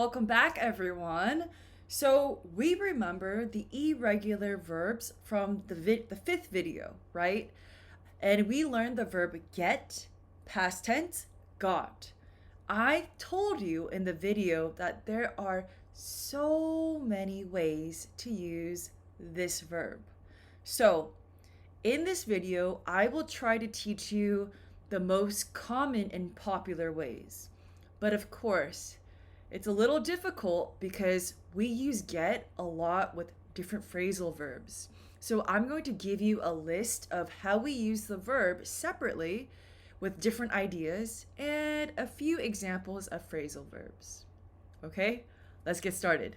Welcome back, everyone. So we remember the irregular verbs from the fifth video, right? And we learned the verb get, past tense, got. I told you in the video that there are so many ways to use this verb. So in this video, I will try to teach you the most common and popular ways. But of course, it's a little difficult because we use get a lot with different phrasal verbs. So I'm going to give you a list of how we use the verb separately with different ideas and a few examples of phrasal verbs. Okay, let's get started.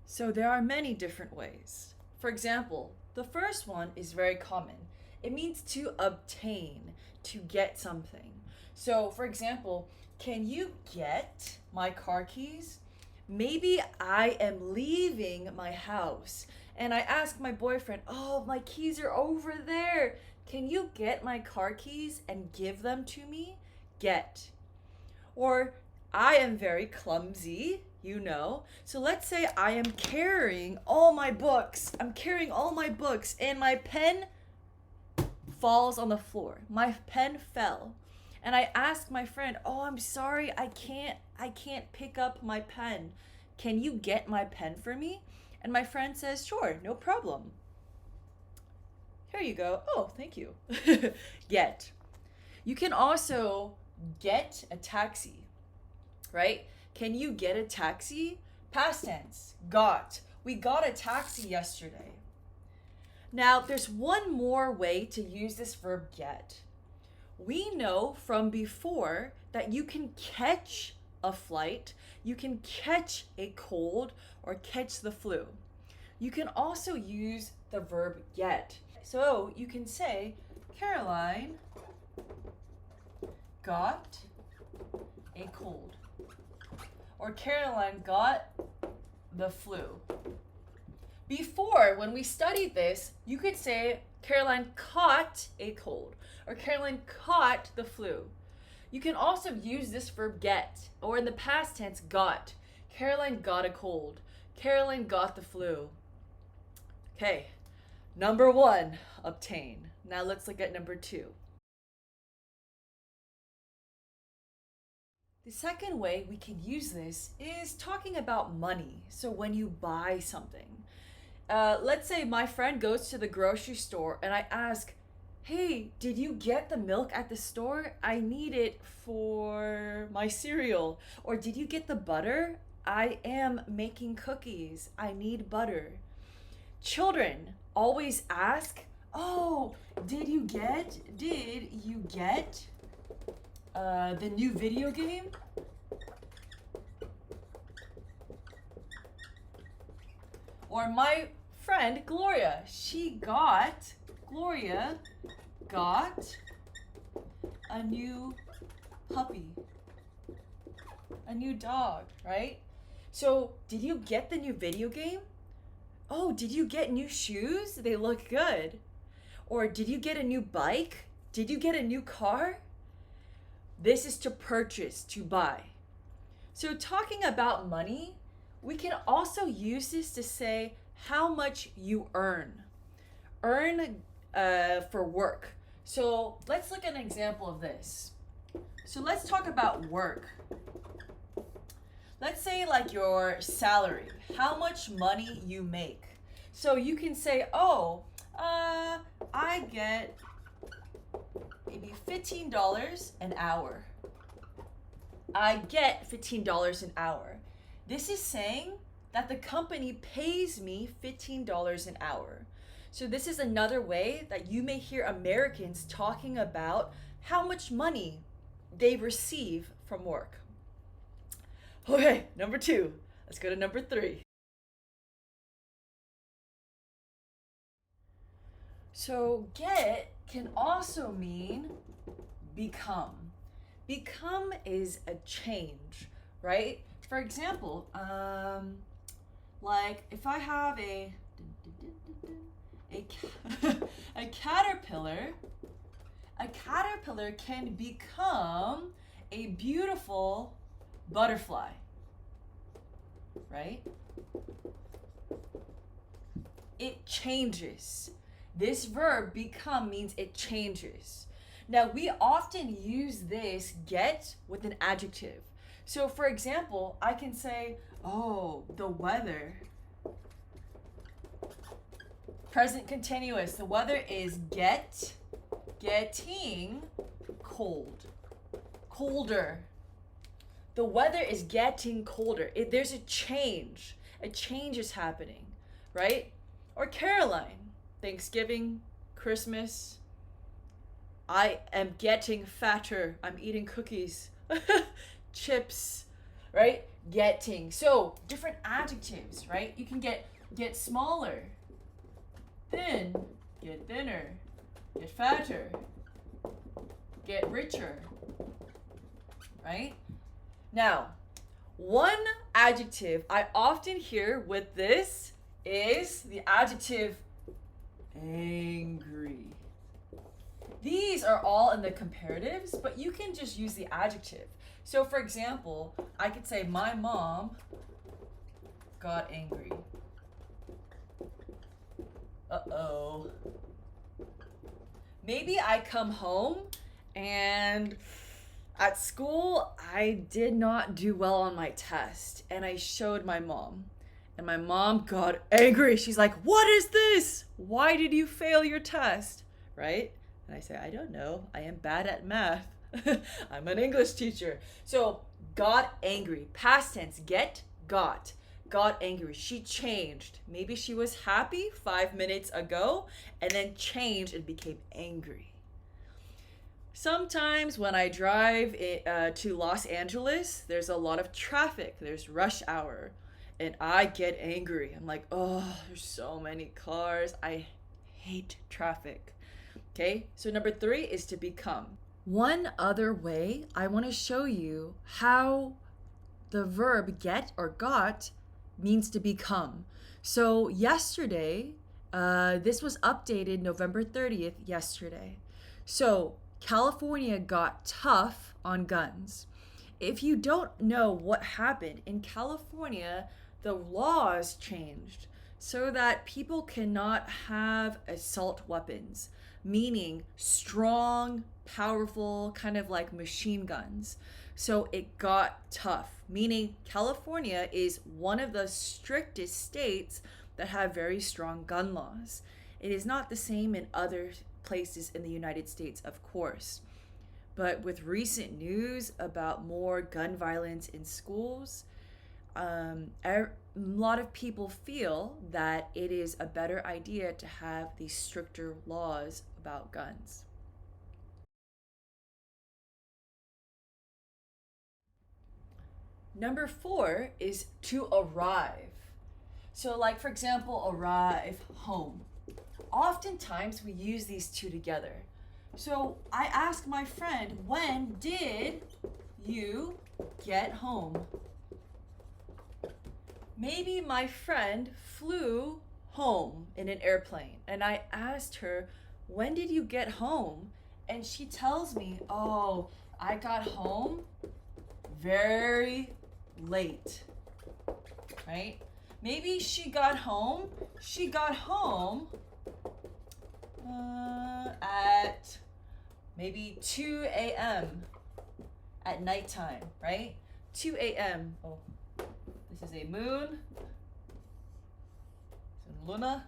So there are many different ways. For example, the first one is very common. It means to obtain, to get something. So, for example, can you get my car keys? Maybe I am leaving my house and I ask my boyfriend, "Oh, my keys are over there. Can you get my car keys and give them to me?" Get. Or I am very clumsy, you know. So let's say I am carrying all my books. I'm carrying all my books and my pen falls on the floor. My pen fell. And I ask my friend, "Oh, I'm sorry. I can't pick up my pen. Can you get my pen for me?" And my friend says, "Sure, no problem. Here you go." "Oh, thank you." Get. You can also get a taxi, right? Can you get a taxi? Past tense, got. We got a taxi yesterday. Now, there's one more way to use this verb get. We know from before that you can catch a flight, you can catch a cold, or catch the flu. You can also use the verb get. So you can say, Caroline got a cold, or Caroline got the flu. Before, when we studied this, you could say Caroline caught a cold, or Caroline caught the flu. You can also use this verb get, or in the past tense, got. Caroline got a cold. Caroline got the flu. Okay, number one, obtain. Now let's look at number two. The second way we can use this is talking about money. So when you buy something. Let's say my friend goes to the grocery store and I ask, "Hey, did you get the milk at the store? I need it for my cereal." Or, "Did you get the butter? I am making cookies. I need butter." Children always ask, "Oh, did you get the new video game?" Or my friend Gloria got a new puppy, a new dog, right? So, did you get the new video game? "Oh, did you get new shoes? They look good." Or, "Did you get a new bike? Did you get a new car?" This is to purchase, to buy. So, talking about money, we can also use this to say how much you earn. Earn for work. So let's look at an example of this. So let's talk about work. Let's say like your salary, how much money you make. So you can say, "Oh, I get maybe $15 an hour. I get $15 an hour." This is saying that the company pays me $15 an hour. So this is another way that you may hear Americans talking about how much money they receive from work. Okay, number two. Let's go to number three. So get can also mean become. Become is a change, right? For example, like if I have a a caterpillar can become a beautiful butterfly. right? It changes. This verb become means it changes. Now, we often use this get with an adjective. So, for example, I can say, oh, the weather. Present continuous. The weather is getting cold. Colder. The weather is getting colder. There's a change. A change is happening, right? Or Caroline, Thanksgiving, Christmas. I am getting fatter. I'm eating cookies, chips, right? Getting. So different adjectives, right? You can get smaller, thin, get thinner, get fatter, get richer, right? Now, one adjective I often hear with this is the adjective angry. These are all in the comparatives, but you can just use the adjective. So for example, I could say my mom got angry. Uh-oh. Maybe I come home and at school I did not do well on my test and I showed my mom. And my mom got angry. She's like, "What is this? Why did you fail your test?" Right? And I say, "I don't know. I am bad at math. I'm an English teacher." So, got angry. Past tense, got. Got angry. She changed. Maybe she was happy 5 minutes ago and then changed and became angry. Sometimes when I drive to Los Angeles, there's a lot of traffic. There's rush hour. And I get angry. I'm like, oh, there's so many cars. I hate traffic. Okay, so number 3 is to become. One other way I want to show you how the verb get or got means to become. So yesterday, this was updated November 30th yesterday. So California got tough on guns. If you don't know what happened in California, the laws changed so that people cannot have assault weapons, meaning strong, powerful, kind of like machine guns. So it got tough, meaning California is one of the strictest states that have very strong gun laws. It is not the same in other places in the United States, of course. But with recent news about more gun violence in schools, a lot of people feel that it is a better idea to have these stricter laws about guns. Number 4 is to arrive. So like, for example, arrive home. Oftentimes we use these two together. So I asked my friend, when did you get home? Maybe my friend flew home in an airplane and I asked her, when did you get home? And she tells me, oh, I got home very late, right? Maybe she got home at maybe 2 a.m. at nighttime, right? 2 a.m. Oh, this is a moon. It's a Luna.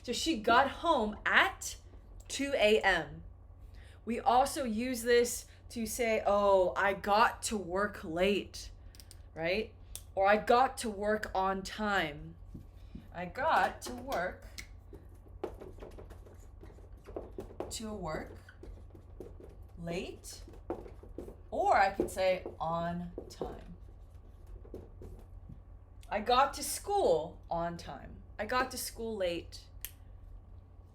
So she got home at 2 a.m. We also use this to say, oh, I got to work late, right? Or I got to work on time. I got to work late, or I could say on time. I got to school on time. I got to school late.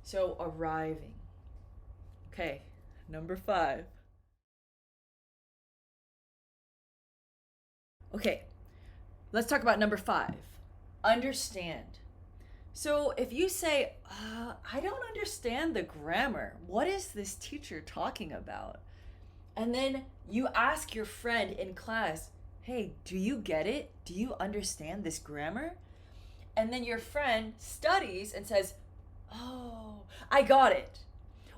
So arriving. Okay, number 5. Okay, let's talk about number 5. Understand. So if you say, I don't understand the grammar, what is this teacher talking about? And then you ask your friend in class, hey, do you get it? Do you understand this grammar? And then your friend studies and says, oh, I got it.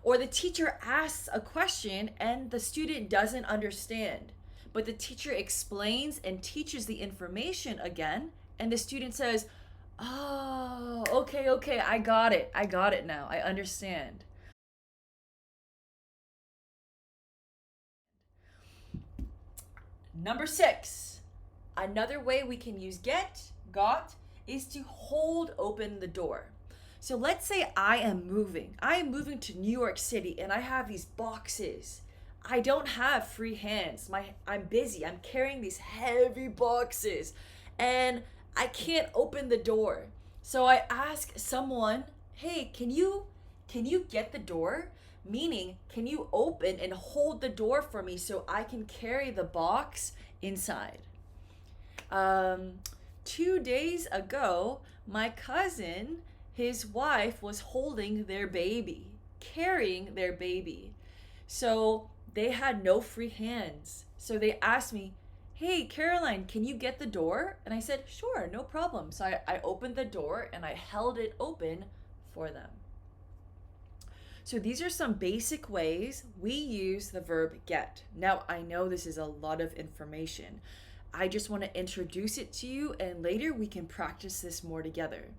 Or the teacher asks a question and the student doesn't understand, but the teacher explains and teaches the information again, and the student says, oh, okay, I got it. I got it now. I understand. Number 6, another way we can use got, is to hold open the door. So let's say I am moving. I am moving to New York City and I have these boxes. I don't have free hands. I'm busy. I'm carrying these heavy boxes and I can't open the door. So I ask someone, "Hey, can you get the door?" Meaning, can you open and hold the door for me so I can carry the box inside? 2 days ago, my cousin, his wife was holding their baby, carrying their baby. So they had no free hands. So they asked me, "Hey, Caroline, can you get the door?" And I said, "Sure, no problem." So I opened the door and I held it open for them. So these are some basic ways we use the verb get. Now, I know this is a lot of information. I just want to introduce it to you, and later we can practice this more together.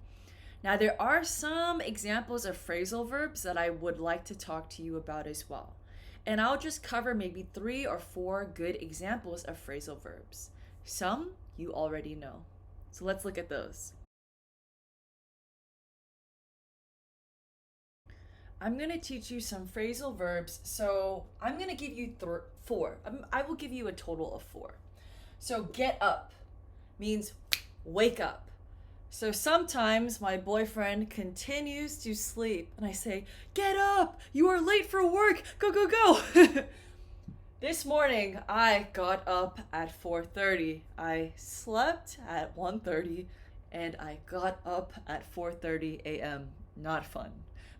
Now, there are some examples of phrasal verbs that I would like to talk to you about as well. And I'll just cover maybe 3 or 4 good examples of phrasal verbs. Some you already know. So let's look at those. I'm going to teach you some phrasal verbs. So I'm going to give you 4. I will give you a total of 4. So get up means wake up. So sometimes my boyfriend continues to sleep and I say, "Get up! You are late for work! Go, go, go!" This morning I got up at 4:30. I slept at 1:30 and I got up at 4:30 a.m. Not fun.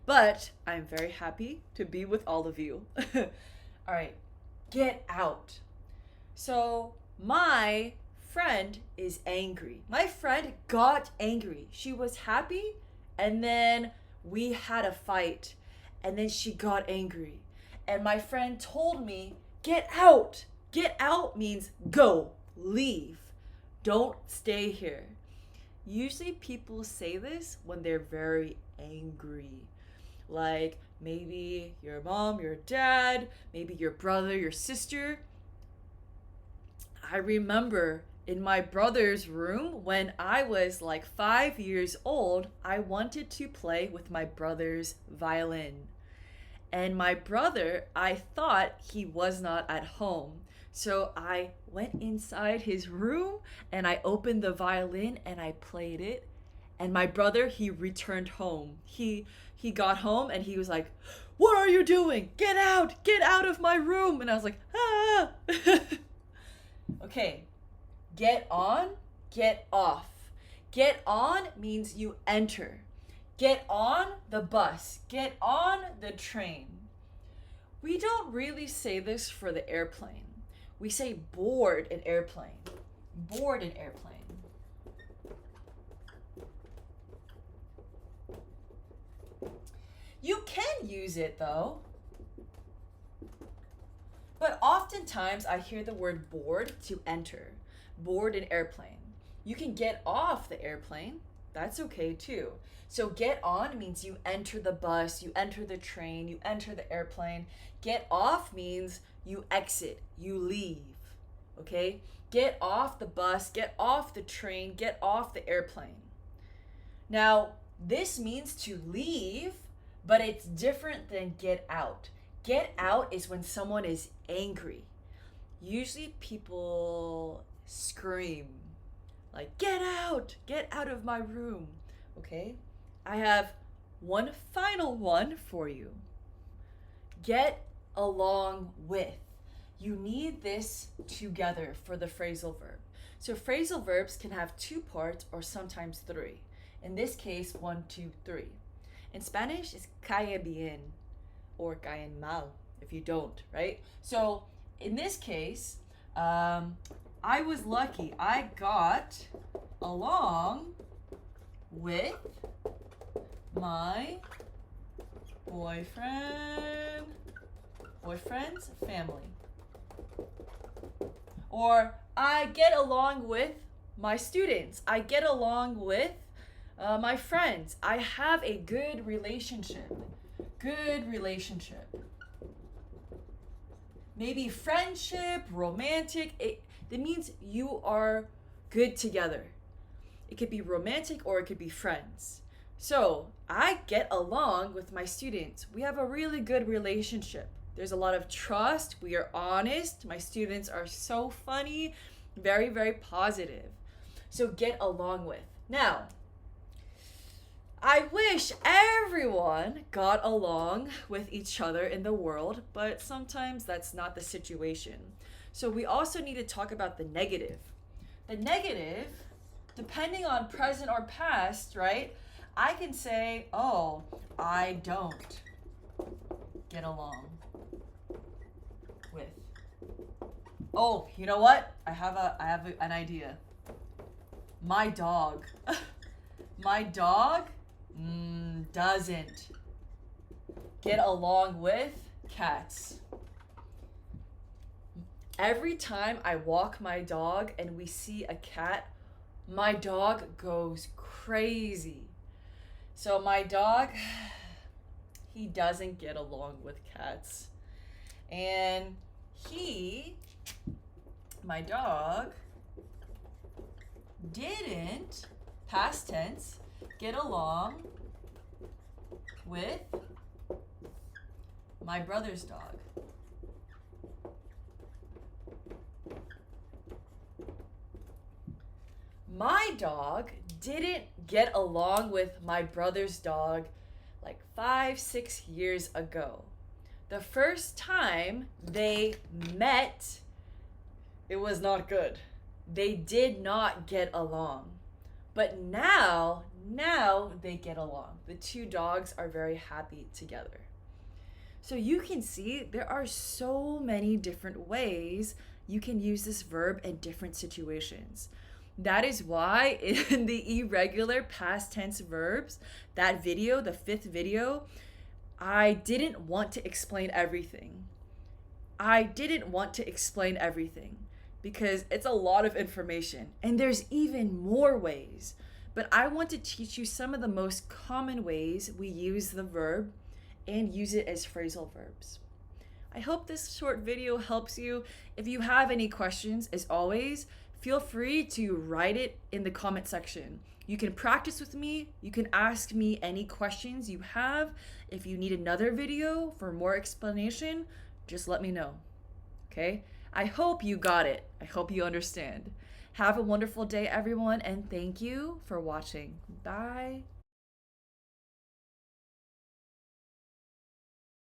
But I'm very happy to be with all of you. All right, get out. So my friend is angry. My friend got angry. She was happy and then we had a fight and then she got angry. And my friend told me, "Get out." Get out means go, leave. Don't stay here. Usually people say this when they're very angry. Like maybe your mom, your dad, maybe your brother, your sister. I remember in my brother's room when I was like 5 years old, I wanted to play with my brother's violin. And my brother, I thought he was not at home. So I went inside his room and I opened the violin and I played it. And my brother, he returned home. He got home and he was like, "What are you doing? Get out of my room." And I was like, "Ah." Okay, get on, get off. Get on means you enter. Get on the bus. Get on the train. We don't really say this for the airplane. We say board an airplane. Board an airplane. You can use it though. But oftentimes I hear the word board to enter. Board an airplane. You can get off the airplane. That's okay too. So get on means you enter the bus, you enter the train, you enter the airplane. Get off means you exit, you leave. Okay? Get off the bus, get off the train, get off the airplane. Now, this means to leave, but it's different than get out. Get out is when someone is angry. Usually people scream like, get out of my room. Okay? I have one final one for you. Get along with. You need this together for the phrasal verb. So phrasal verbs can have 2 parts or sometimes 3. In this case, 1, 2, 3. In Spanish, it's cae bien or caen mal if you don't, right? So in this case, I was lucky. I got along with my boyfriend's family. Or I get along with my students. I get along with my friends. I have a good relationship. Good relationship. Maybe friendship, romantic. It means you are good together. It could be romantic or it could be friends. So I get along with my students. We have a really good relationship. There's a lot of trust. We are honest. My students are so funny, very, very positive. So get along with. Now, I wish everyone got along with each other in the world, but sometimes that's not the situation. So we also need to talk about the negative. The negative, depending on present or past, right? I can say, oh, I don't get along with. Oh, you know what? I have an idea. My dog. My dog doesn't get along with cats. Every time I walk my dog and we see a cat, my dog goes crazy. So my dog, he doesn't get along with cats. And my dog, didn't, past tense, get along with my brother's dog. My dog didn't get along with my brother's dog like 5-6 years ago. The first time they met, it was not good. They did not get along. But now they get along. The two dogs are very happy together. So you can see there are so many different ways you can use this verb in different situations. That is why in the irregular past tense verbs, that video, the 5th video, I didn't want to explain everything. Because it's a lot of information and there's even more ways. But I want to teach you some of the most common ways we use the verb and use it as phrasal verbs. I hope this short video helps you. If you have any questions, as always, feel free to write it in the comment section. You can practice with me. You can ask me any questions you have. If you need another video for more explanation, just let me know. Okay? I hope you got it. I hope you understand. Have a wonderful day, everyone, and thank you for watching. Bye.